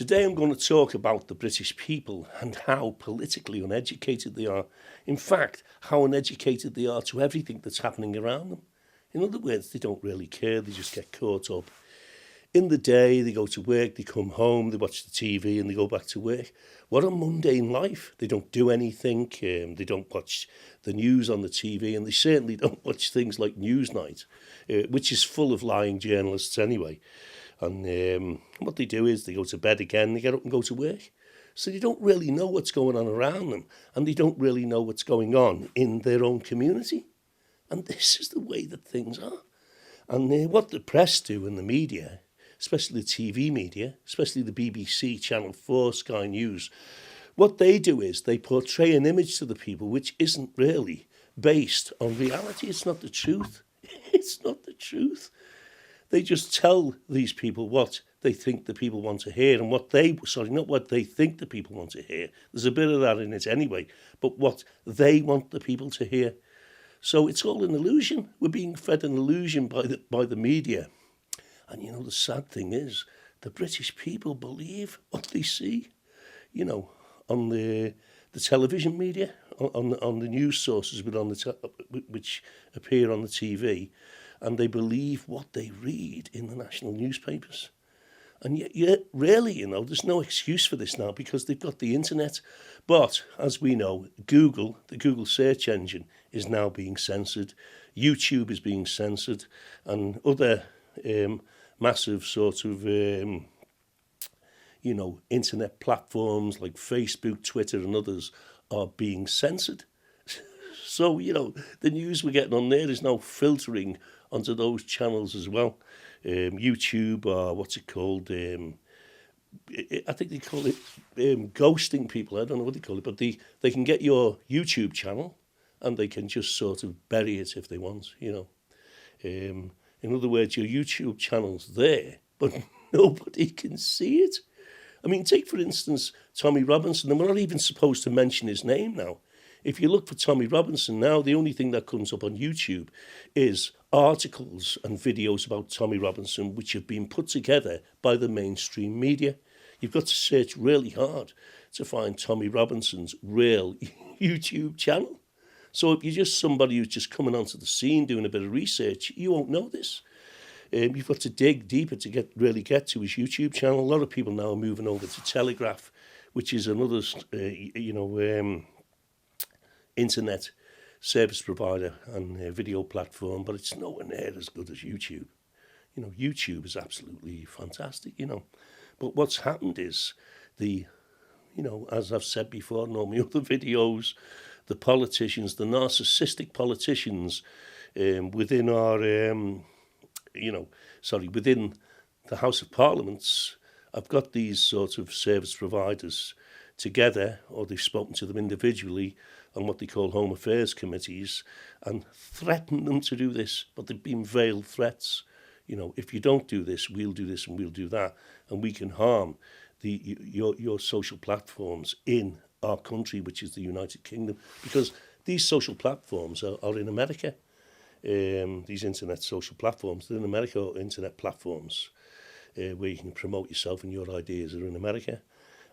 Today I'm going to talk about the British people and how politically uneducated they are. In fact, how uneducated they are to everything that's happening around them. In other words, they don't really care, they just get caught up. In the day, they go to work, they come home, they watch the TV and they go back to work. What a mundane life. They don't do anything, they don't watch the news on the TV, and they certainly don't watch things like Newsnight, which is full of lying journalists anyway. And what they do is they go to bed again, they get up and go to work. So they don't really know what's going on around them, and they don't really know what's going on in their own community. And this is the way that things are. And what the press do and the media, especially the TV media, especially the BBC, Channel 4, Sky News, what they do is they portray an image to the people which isn't really based on reality. It's not the truth. It's not the truth. They just tell these people what they think the people want to hear, and not what they think the people want to hear. There's a bit of that in it anyway, but what they want the people to hear. So it's all an illusion. We're being fed an illusion by the media. And you know, the sad thing is, the British people believe what they see, you know, on the television media, on the news sources which appear on the TV, and they believe what they read in the national newspapers. And yet really, you know, there's no excuse for this now because they've got the internet. But as we know, Google, the Google search engine, is now being censored. YouTube is being censored, and other massive sort of, internet platforms like Facebook, Twitter and others are being censored. So, you know, the news we're getting on there is now filtering onto those channels as well. YouTube, or what's it called? I think they call it ghosting people. I don't know what they call it, but they can get your YouTube channel and they can just sort of bury it if they want, you know. In other words, your YouTube channel's there, but nobody can see it. I mean, take, for instance, Tommy Robinson, and we're not even supposed to mention his name now. If you look for Tommy Robinson now, the only thing that comes up on YouTube is articles and videos about Tommy Robinson, which have been put together by the mainstream media. You've got to search really hard to find Tommy Robinson's real YouTube channel. So if you're just somebody who's just coming onto the scene doing a bit of research, you won't know this. You've got to dig deeper to get to his YouTube channel. A lot of people now are moving over to Telegraph, which is another, internet service provider and video platform, but it's nowhere near as good as YouTube. You know, YouTube is absolutely fantastic, you know. But what's happened is as I've said before in all my other videos, the politicians, the narcissistic politicians within within the House of Parliaments, I've got these sort of service providers together, or they've spoken to them individually on what they call Home Affairs committees and threatened them to do this, but they've been veiled threats. You know, if you don't do this and we'll do that, and we can harm your social platforms in our country, which is the United Kingdom, because these social platforms are in America. These internet social platforms, they're in America, internet platforms where you can promote yourself and your ideas are in America.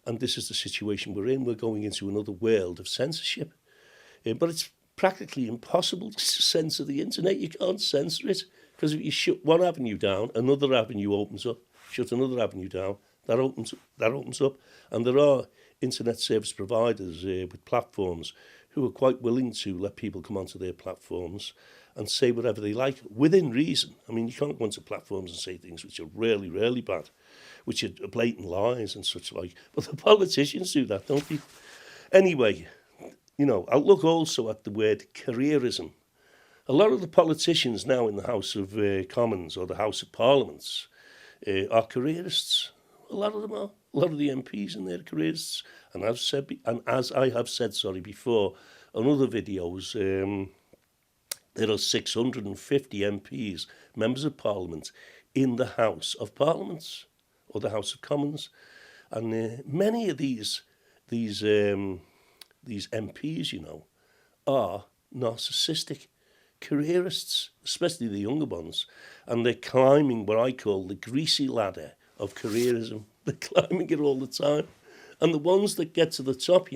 And this is the situation we're in. We're going into another world of censorship. But it's practically impossible to censor the internet. You can't censor it, because if you shut one avenue down, another avenue opens up. Shut another avenue down, that opens up. And there are internet service providers with platforms who are quite willing to let people come onto their platforms and say whatever they like within reason. I mean, you can't go onto platforms and say things which are really, really bad, which are blatant lies and such like. But the politicians do that, don't they? Anyway, you know, I'll look also at the word careerism. A lot of the politicians now in the House of Commons or the House of Parliaments are careerists. A lot of them are. A lot of the MPs in there are careerists. And as I have said before on other videos, there are 650 MPs, members of Parliament, in the House of Parliaments or the House of Commons, and many of these MPs, you know, are narcissistic careerists, especially the younger ones, and they're climbing what I call the greasy ladder of careerism. They're climbing it all the time. And the ones that get to the top,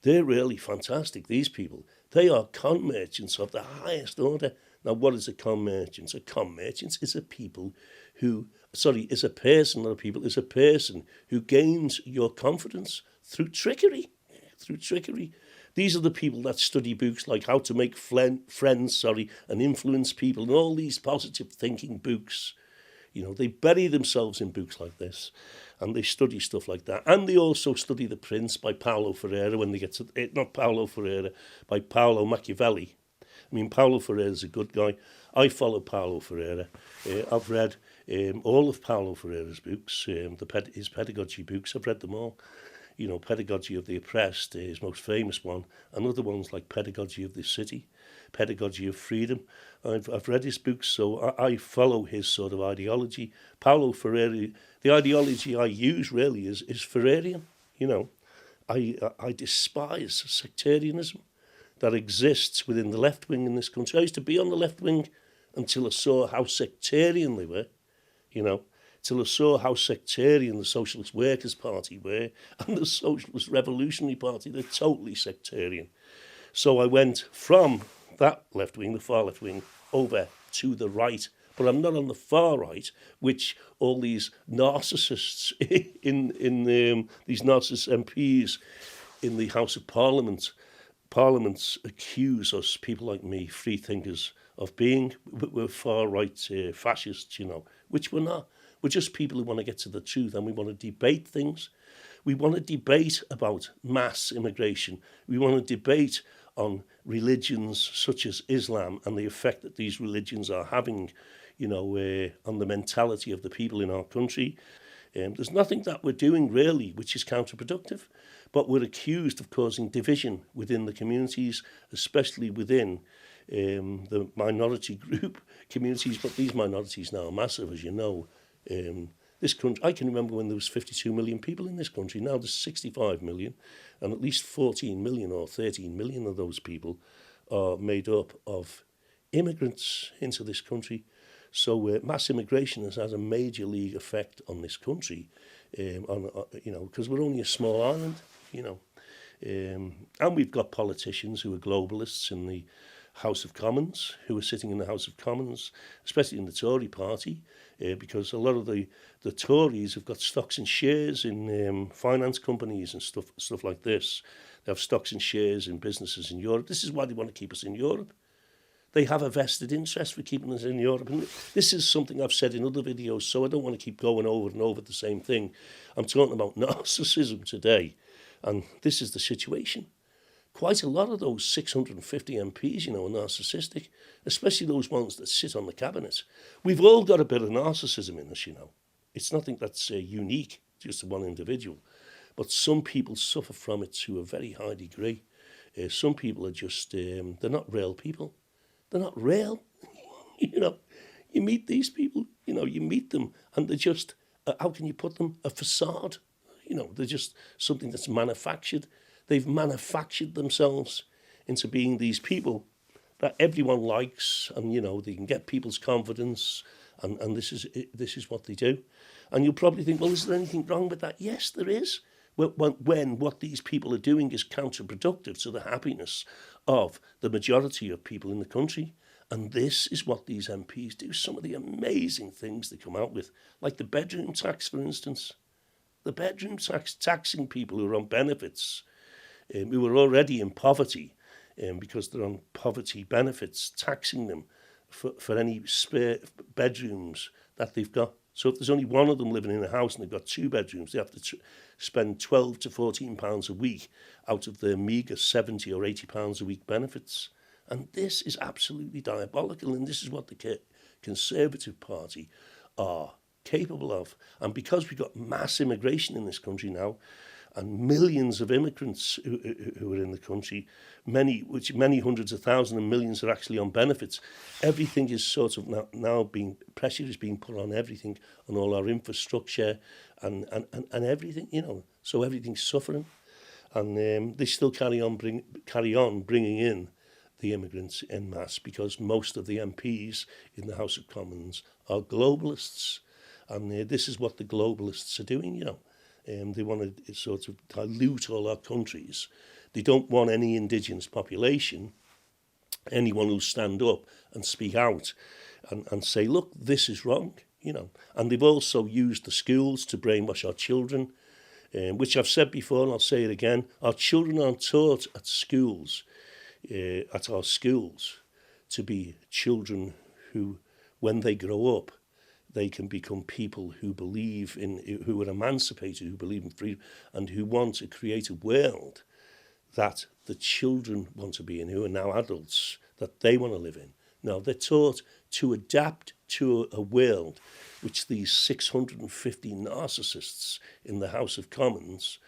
they're really fantastic. These people, they are con merchants of the highest order. Now, what is a con merchant? A con merchant is a people is a person, not a people, is a person who gains your confidence through trickery. Through trickery. These are the people that study books like How to Make Friends, and Influence People, and all these positive thinking books. They bury themselves in books like this, and they study stuff like that. And they also study The Prince by Paulo Freire when they get to, not Paulo Freire, by Paolo Machiavelli. I mean, Paulo Freire is a good guy. I follow Paulo Freire. I've read all of Paulo Freire's books, his pedagogy books. I've read them all. Pedagogy of the Oppressed, his most famous one, and other ones like Pedagogy of the City, Pedagogy of Freedom. I've read his books, so I follow his sort of ideology. Paulo Freire, the ideology I use really is Freirian. I despise sectarianism that exists within the left wing in this country. I used to be on the left wing until I saw how sectarian they were, till I saw how sectarian the Socialist Workers' Party were and the Socialist Revolutionary Party. They're totally sectarian. So I went from that left wing, the far left wing, over to the right. But I'm not on the far right, which all these narcissists these narcissist MPs in the House of Parliaments accuse us, people like me, free thinkers, of being. We're far right fascists, which we're not. We're just people who want to get to the truth, and we want to debate things. We want to debate about mass immigration. We want to debate on religions such as Islam and the effect that these religions are having, on the mentality of the people in our country. There's nothing that we're doing really which is counterproductive, but we're accused of causing division within the communities, especially within the minority group communities. But these minorities now are massive, as you know. This country, I can remember when there was 52 million people in this country. Now there's 65 million, and at least 14 million or 13 million of those people are made up of immigrants into this country. So mass immigration has had a major league effect on this country, because we're only a small island, and we've got politicians who are globalists in the House of Commons, who are sitting in the House of Commons, especially in the Tory party, because a lot of the Tories have got stocks and shares in finance companies and stuff like this. They have stocks and shares in businesses in Europe. This is why they want to keep us in Europe. They have a vested interest for keeping us in Europe. And this is something I've said in other videos, so I don't want to keep going over and over the same thing. I'm talking about narcissism today, and this is the situation. Quite a lot of those 650 MPs, are narcissistic, especially those ones that sit on the cabinet. We've all got a bit of narcissism in us, It's nothing that's unique just to one individual. But some people suffer from it to a very high degree. Some people are just, they're not real people. They're not real. You meet these people, you meet them, and they're just, how can you put them? A facade. They're just something that's manufactured. They've manufactured themselves into being these people that everyone likes, and they can get people's confidence, and this is what they do. And you'll probably think, well, is there anything wrong with that? Yes, there is. When what these people are doing is counterproductive to the happiness of the majority of people in the country. And this is what these MPs do. Some of the amazing things they come out with, like the bedroom tax, for instance. The bedroom tax, taxing people who are on benefits, who are already in poverty, because they're on poverty benefits, taxing them for any spare bedrooms that they've got. So if there's only one of them living in a house and they've got 2 bedrooms, they have to spend £12 to £14 a week out of their meagre £70 or £80 a week benefits. And this is absolutely diabolical, and this is what the Conservative Party are capable of. And because we've got mass immigration in this country now, and millions of immigrants who are in the country, many hundreds of thousands and millions are actually on benefits. Everything is sort of now pressure is being put on everything, on all our infrastructure and everything, so everything's suffering. And they still carry on bringing in the immigrants en masse, because most of the MPs in the House of Commons are globalists. And this is what the globalists are doing, they want to sort of dilute all our countries. They don't want any indigenous population, anyone who stand up and speak out and say, look, this is wrong, And they've also used the schools to brainwash our children, which I've said before and I'll say it again. Our children aren't taught at schools, at our schools, to be children who, when they grow up, they can become people who who are emancipated, who believe in freedom, and who want to create a world that the children want to be in, who are now adults, that they want to live in. No, they're taught to adapt to a world which these 650 narcissists in the House of Commons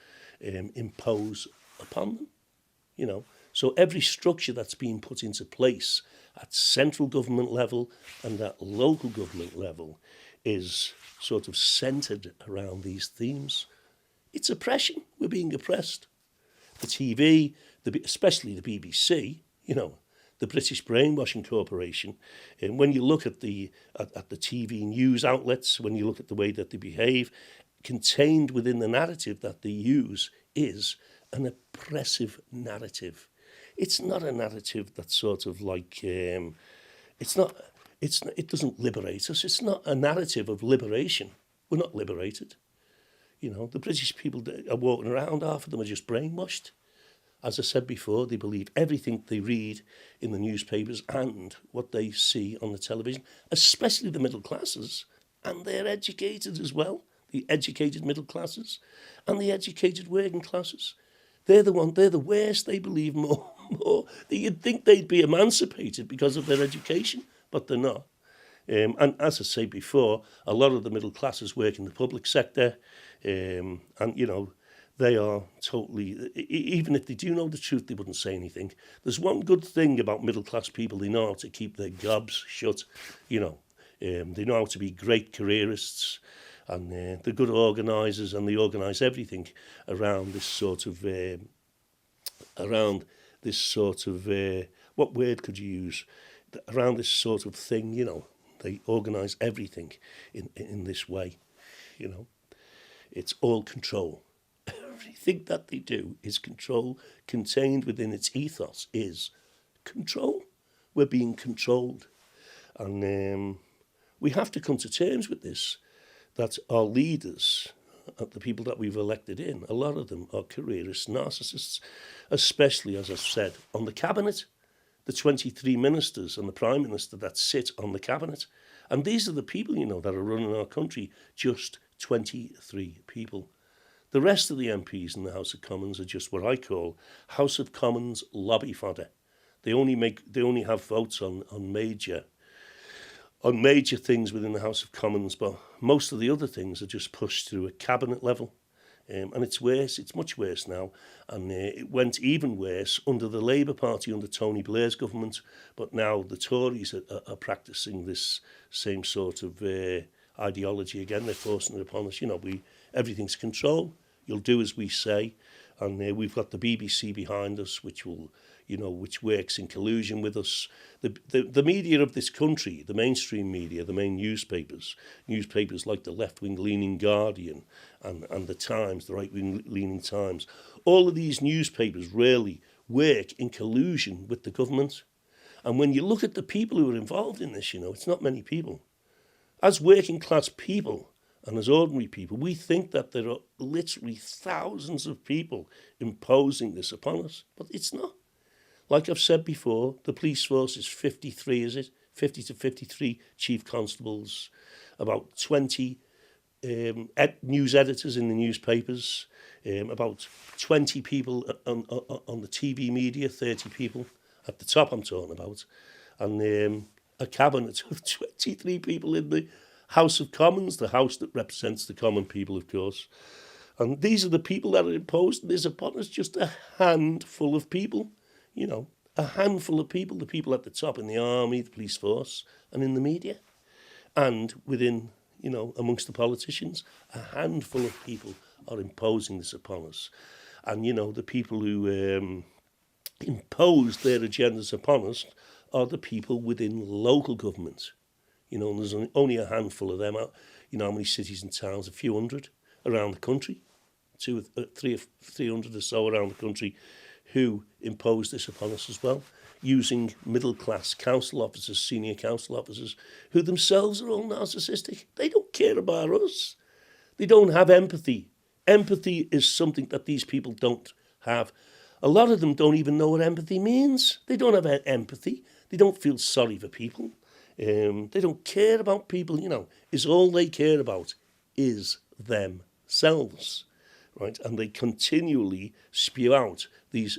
impose upon them, So every structure that's been put into place at central government level and at local government level is sort of centred around these themes. It's oppression. We're being oppressed. The TV, especially the BBC, the British Brainwashing Corporation, and when you look at the TV news outlets, when you look at the way that they behave, contained within the narrative that they use is an oppressive narrative. It's not a narrative that's sort of like, it doesn't liberate us. It's not a narrative of liberation. We're not liberated. The British people are walking around, half of them are just brainwashed. As I said before, they believe everything they read in the newspapers and what they see on the television, especially the middle classes, and they're educated as well, the educated middle classes and the educated working classes. They're the worst. They believe more. You'd think they'd be emancipated because of their education, but they're not. And as I say before, a lot of the middle classes work in the public sector, and they are totally, even if they do know the truth, they wouldn't say anything. There's one good thing about middle class people: they know how to keep their gobs shut. They know how to be great careerists, and they're good organisers, and they organise everything around this sort of what word could you use? Around this sort of thing, they organise everything in this way, It's all control. Everything that they do is control. Contained within its ethos is control. We're being controlled. And we have to come to terms with this, that our leaders, the people that we've elected in, a lot of them are careerist narcissists, especially, as I've said, on the cabinet, the 23 ministers and the Prime Minister that sit on the cabinet. And these are the people, that are running our country, just 23 people. The rest of the MPs in the House of Commons are just what I call House of Commons lobby fodder. They only have votes on major things within the House of Commons, but most of the other things are just pushed through a cabinet level. And it's worse, it's much worse now. And it went even worse under the Labour Party, under Tony Blair's government. But now the Tories are practising this same sort of ideology again. They're forcing it upon us. Everything's control. You'll do as we say. And we've got the BBC behind us, which works in collusion with us. The media of this country, the mainstream media, the main newspapers like the left-wing leaning Guardian and the Times, the right-wing leaning Times, all of these newspapers really work in collusion with the government. And when you look at the people who are involved in this, it's not many people. As working class people, and as ordinary people, we think that there are literally thousands of people imposing this upon us, but it's not. Like I've said before, the police force is 53, 50 to 53 chief constables, about 20 news editors in the newspapers, about 20 people on the TV media, 30 people at the top I'm talking about, and a cabinet of 23 people in the House of Commons, the house that represents the common people, of course. And these are the people that are imposed this upon us, just a handful of people, a handful of people, the people at the top in the army, the police force, and in the media. And within, amongst the politicians, a handful of people are imposing this upon us. And, the people who impose their agendas upon us are the people within local government. And there's only a handful of them. you know how many cities and towns, a few hundred around the country, 300 or so around the country, who imposed this upon us as well, using middle-class council officers, senior council officers, who themselves are all narcissistic. They don't care about us. They don't have empathy. Empathy is something that these people don't have. A lot of them don't even know what empathy means. They don't have empathy. They don't feel sorry for people. They don't care about people, you know. Is all they care about is themselves, right? And they continually spew out this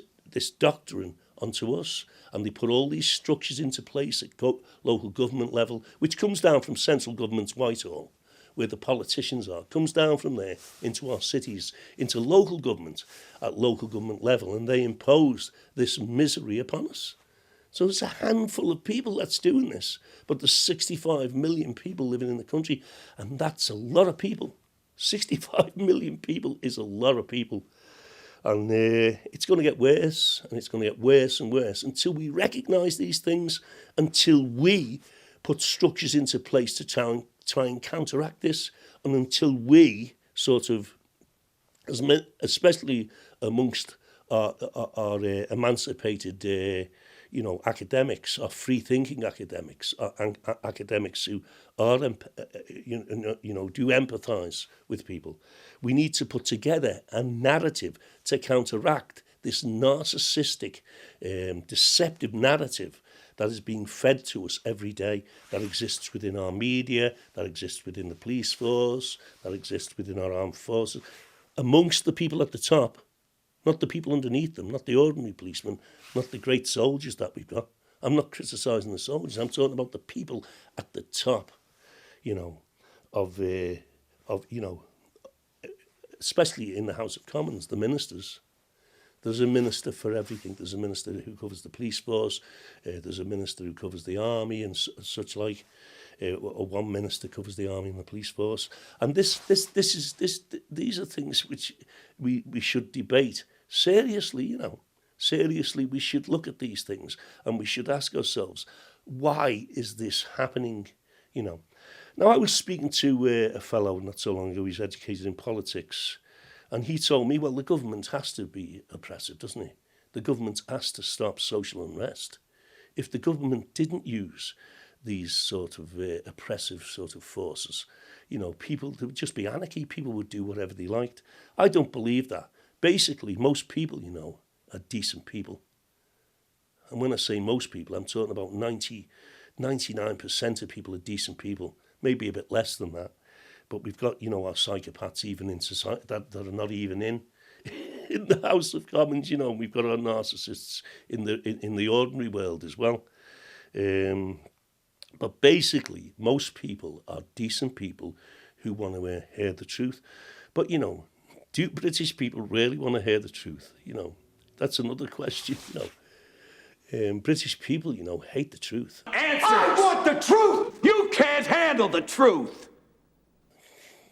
doctrine onto us, and they put all these structures into place at local government level, which comes down from central government's Whitehall, where the politicians are, comes down from there into our cities, into local government at local government level, and they impose this misery upon us. So it's a handful of people that's doing this, but there's 65 million people living in the country, and that's a lot of people. 65 million people is a lot of people. And it's going to get worse, and it's going to get worse and worse until we recognise these things, until we put structures into place to try and counteract this, and until we sort of, especially amongst our emancipated academics, our free-thinking academics, academics who are, do empathise with people. We need to put together a narrative to counteract this narcissistic, deceptive narrative that is being fed to us every day, that exists within our media, that exists within the police force, that exists within our armed forces, amongst the people at the top. Not the people underneath them, not the ordinary policemen, not the great soldiers that we've got. I'm not criticising the soldiers. I'm talking about the people at the top, especially in the House of Commons, the ministers. There's a minister for everything. There's a minister who covers the police force. There's a minister who covers the army and such like. Or one minister covers the army and the police force. And these are things which we should debate seriously. Seriously, we should look at these things and we should ask ourselves, why is this happening? Now, I was speaking to a fellow not so long ago. He's educated in politics, and he told me, well, the government has to be oppressive, doesn't it? The government has to stop social unrest. If the government didn't use these sort of oppressive sort of forces, people, there would just be anarchy. People would do whatever they liked. I don't believe that. Basically, most people, are decent people. And when I say most people, I'm talking about 99% of people are decent people, maybe a bit less than that. But we've got, our psychopaths even in society that are not even in the House of Commons. We've got our narcissists in the ordinary world as well. But basically, most people are decent people who want to hear the truth. But, do British people really want to hear the truth? That's another question, British people, hate the truth. Answers. I want the truth! You can't handle the truth!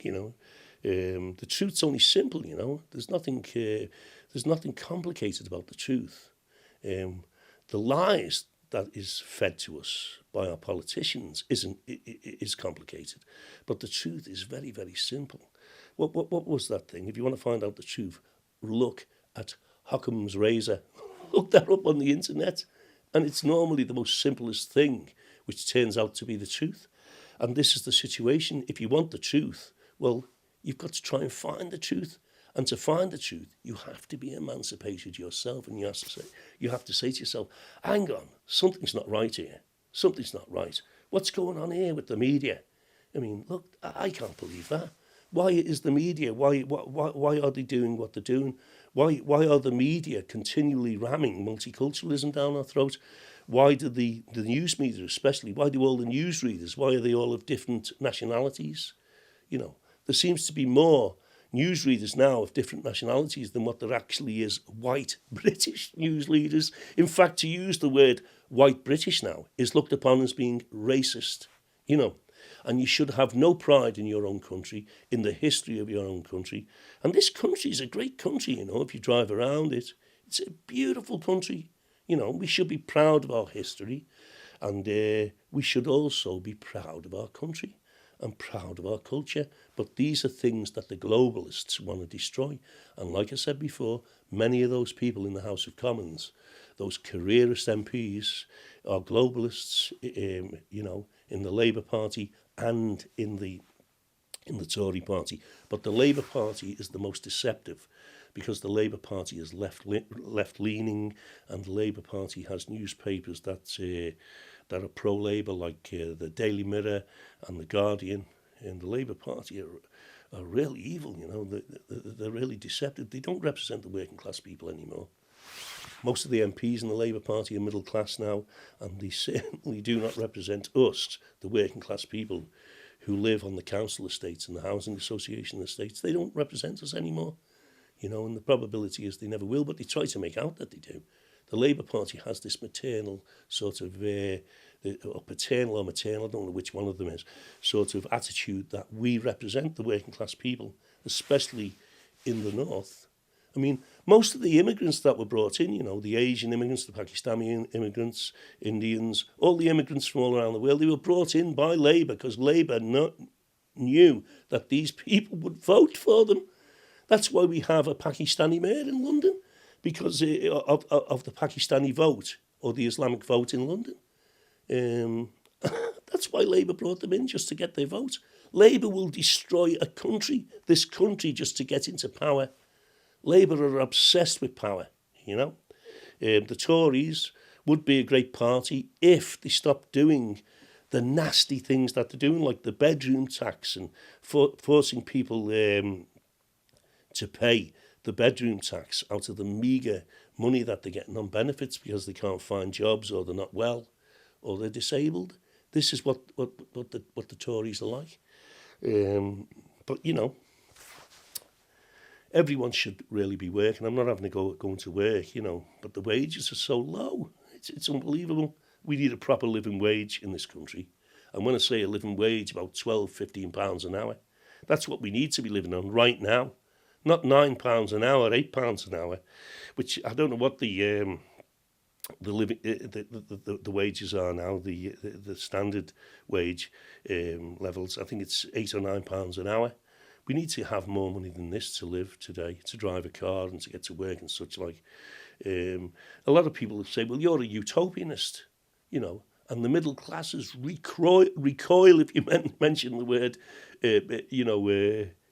The truth's only simple, There's nothing complicated about the truth. The lies that is fed to us by our politicians is complicated, but the truth is very, very simple. What was that thing? If you want to find out the truth, look at Occam's razor. Look that up on the internet, and it's normally the most simplest thing, which turns out to be the truth. And this is the situation. If you want the truth, well, you've got to try and find the truth. And to find the truth, you have to be emancipated yourself, and you have to say to yourself, hang on, something's not right here. Something's not right. What's going on here with the media? I mean, look, I can't believe that. Why is the media? Why are they doing what they're doing? Why are the media continually ramming multiculturalism down our throat? Why do the news media especially, why do all the newsreaders, why are they all of different nationalities? There seems to be more newsreaders now of different nationalities than what there actually is white British newsreaders. In fact, to use the word white British now is looked upon as being racist, and you should have no pride in your own country, in the history of your own country. And this country is a great country, if you drive around it. It's a beautiful country. We should be proud of our history, and we should also be proud of our country. and proud of our culture. But these are things that the globalists want to destroy. And like I said before, many of those people in the House of Commons, those careerist MPs, are globalists, in the Labour Party and in the Tory Party. But the Labour Party is the most deceptive, because the Labour Party is left-leaning, and the Labour Party has newspapers that are pro-Labour, like the Daily Mirror and the Guardian. And the Labour Party are really evil, they're really deceptive. They don't represent the working class people anymore. Most of the MPs in the Labour Party are middle class now, and they certainly do not represent us, the working class people who live on the council estates and the housing association estates. They don't represent us anymore, and the probability is they never will, but they try to make out that they do. The Labour Party has this maternal sort of, or paternal or maternal, I don't know which one of them is, sort of attitude that we represent the working class people, especially in the north. I mean, most of the immigrants that were brought in, the Asian immigrants, the Pakistani immigrants, Indians, all the immigrants from all around the world, they were brought in by Labour because Labour knew that these people would vote for them. That's why we have a Pakistani mayor in London, because of the Pakistani vote or the Islamic vote in London. That's why Labour brought them in, just to get their vote. Labour will destroy this country, just to get into power. Labour are obsessed with power, The Tories would be a great party if they stopped doing the nasty things that they're doing, like the bedroom tax and forcing people to pay the bedroom tax out of the meagre money that they're getting on benefits because they can't find jobs, or they're not well, or they're disabled. This is what the Tories are like. But everyone should really be working. I'm not having to go into work, but the wages are so low. It's unbelievable. We need a proper living wage in this country. And when I say a living wage, about £12-15 an hour. That's what we need to be living on right now. Not £9 an hour, £8 an hour, which I don't know what the wages are now, the standard wage levels. I think it's £8 or £9 an hour. We need to have more money than this to live today, to drive a car and to get to work and such like. A lot of people say, well, you're a utopianist, and the middle classes recoil if you mention the word,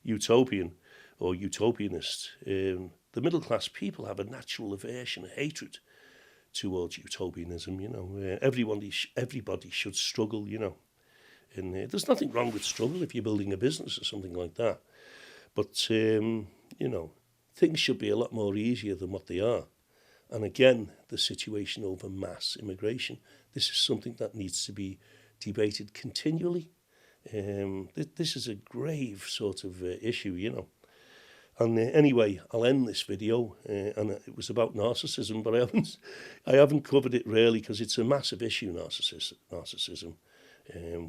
utopian or utopianist. The middle class people have a natural aversion, a hatred towards utopianism. Everybody should struggle, And there's nothing wrong with struggle if you're building a business or something like that. But, things should be a lot more easier than what they are. And again, the situation over mass immigration, this is something that needs to be debated continually. This is a grave sort of issue, And anyway, I'll end this video, and it was about narcissism, but I haven't covered it really, because it's a massive issue, narcissism.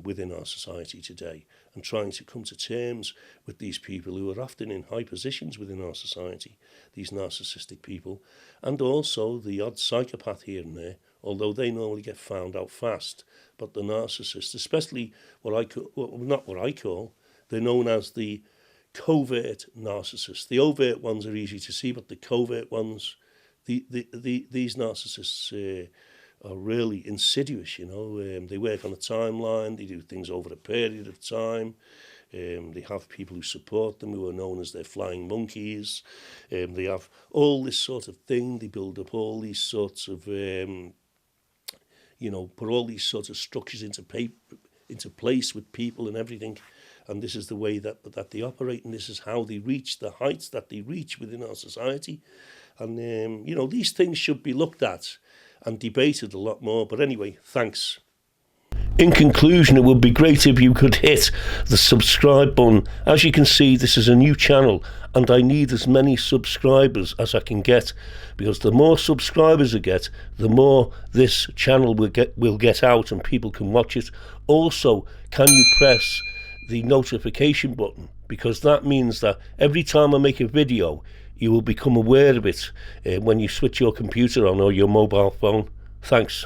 Within our society today, and trying to come to terms with these people who are often in high positions within our society, these narcissistic people, and also the odd psychopath here and there, although they normally get found out fast. But the narcissists, especially they're known as the covert narcissists. The overt ones are easy to see, but the covert ones, these narcissists are really insidious, They work on a timeline, they do things over a period of time. They have people who support them who are known as their flying monkeys. They have all this sort of thing. They build up all these sorts of, put all these sorts of structures into place with people and everything. And this is the way that they operate, and this is how they reach the heights that they reach within our society. And, these things should be looked at and debated a lot more. But anyway, thanks. In conclusion, it would be great if you could hit the subscribe button. As you can see, this is a new channel, and I need as many subscribers as I can get, because the more subscribers I get, the more this channel will get out and people can watch it. Also, can you press the notification button, because that means that every time I make a video, you will become aware of it when you switch your computer on or your mobile phone. Thanks.